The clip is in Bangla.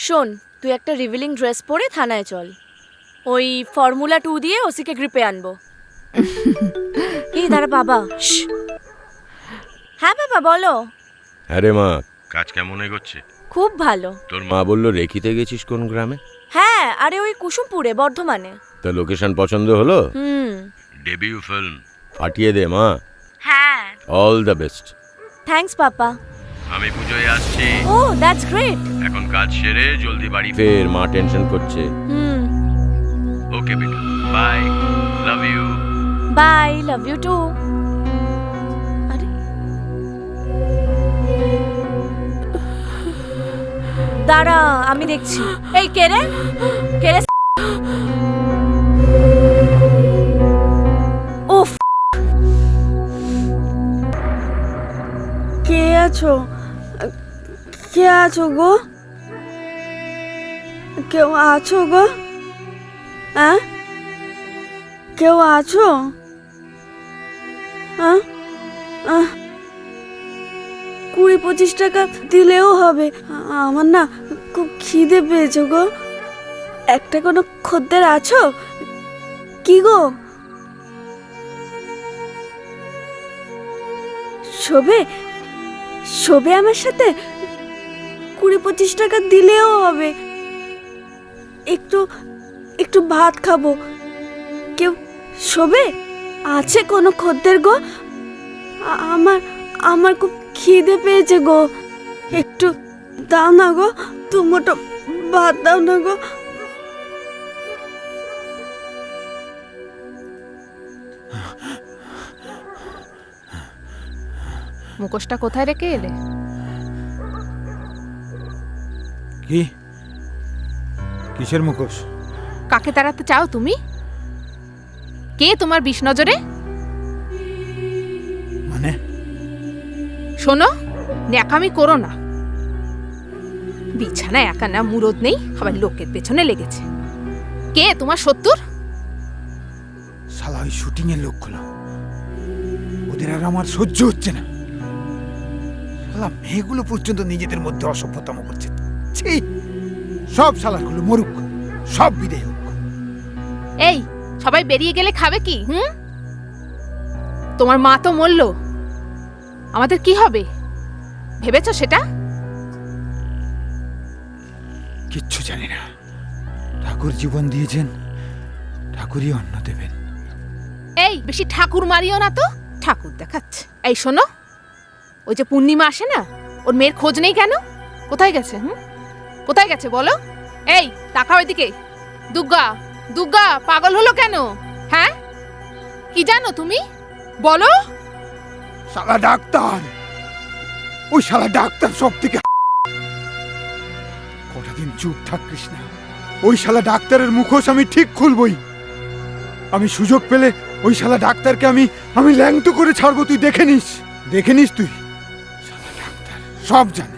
শোন, তুই একটা রিভিলিং ড্রেস পরে থানায় চল। ওই ফর্মুলা 2 দিয়ে ওসিকে গ্রিপে আনবো। এই দাঁড়া বাবা। হ্যাঁ বাবা বলো। আরে মা, কাজ কেমন এগোচ্ছে? খুব ভালো। তোর মা বললো রেখিতে গেছিস কোন গ্রামে? হ্যাঁ, আরে ওই কুসুমপুরে, বর্ধমানে। তা লোকেশন পছন্দ হলো? হুম। ডেবিউ ফিল্ম ফাটিয়ে দে মা। হ্যাঁ। All the best. থ্যাঙ্কস পাপা। আমি পুজোয় আসছি। ও দ্যাটস গ্রেট। এখন কাজ সেরে জলদি বাড়ি ফের, মা টেনশন করছে। হুম। ওকে বেটা, bye, love you. Bye, love you too. আরে দাঁড়া, আমি দেখছি। এই কে রে? কে রে? উফ, কে আছো? কে আছো গো? কেউ আছো গো? হ্যাঁ, কেউ আছো? হ্যাঁ, 20-25 টাকা দিলেও হবে। আমার না খুব খিদে পেয়েছে গো। একটা কোনো খদ্দের আছো কি গো? শোবে শোবে আমার সাথে? 20-25 টাকা দিলেও হবে। একটু একটু ভাত খাবো। কেউ শোবে? আছে কোনো খদ্দের গো? আমার আমার খুব খিদে পেয়েছে গো। একটু দাও না গো, দুমুঠো ভাত দাও না গো। মুখোশটা কোথায় রেখে এলে? কি? কিসের মুখোশ? কাকে তাড়াতে চাও তুমি? কে তোমার বিষ নজরে? মানে শোনো, ন্যাকামি করো না। বিছানায় একা না মুরদ নেই, আবার লোকের পেছনে লেগেছে। কে তোমার শত্রুর? শালা ওই শুটিং এর লোকগুলো, ওদের আর আমার সহ্য হচ্ছে না। শালা মেয়েগুলো পর্যন্ত নিজেদের মধ্যে অসভ্যতম করছে। ছি, সব শালাগুলো মরুক, সব বিদায় হোক। এই সবাই বেরিয়ে গেলে খাবে কি? তোমার মা তো মরল, আমাদের কি হবে ভেবেছো সেটা? কিচ্ছু জানি না। ঠাকুর জীবন দিয়েছেন, ঠাকুরই অন্ন দেবেন। এই বেশি ঠাকুর মারিও না তো, ঠাকুর দেখাচ্ছে। এই শোনো, ওই যে পূর্ণিমা আসে না, ওর মেয়ের খোঁজ নেই কেন? কোথায় গেছে? কোথায় গেছে বলো? এই তাকাও এদিকে। দুর্গা, দুর্গা পাগল হলো কেন? হ্যাঁ, কি জানো তুমি? বলো। শালা ডাক্তার, ওই শালা ডাক্তার সব থেকে। কটা দিন চুপ থাক কৃষ্ণা। ওই শালা ডাক্তারের মুখোশ আমি ঠিক খুলবই। আমি সুযোগ পেলে ওই শালা ডাক্তারকে আমি ল্যাংটো করে ছাড়বো। তুই দেখে নিস তুই। শালা ডাক্তার সব জানে।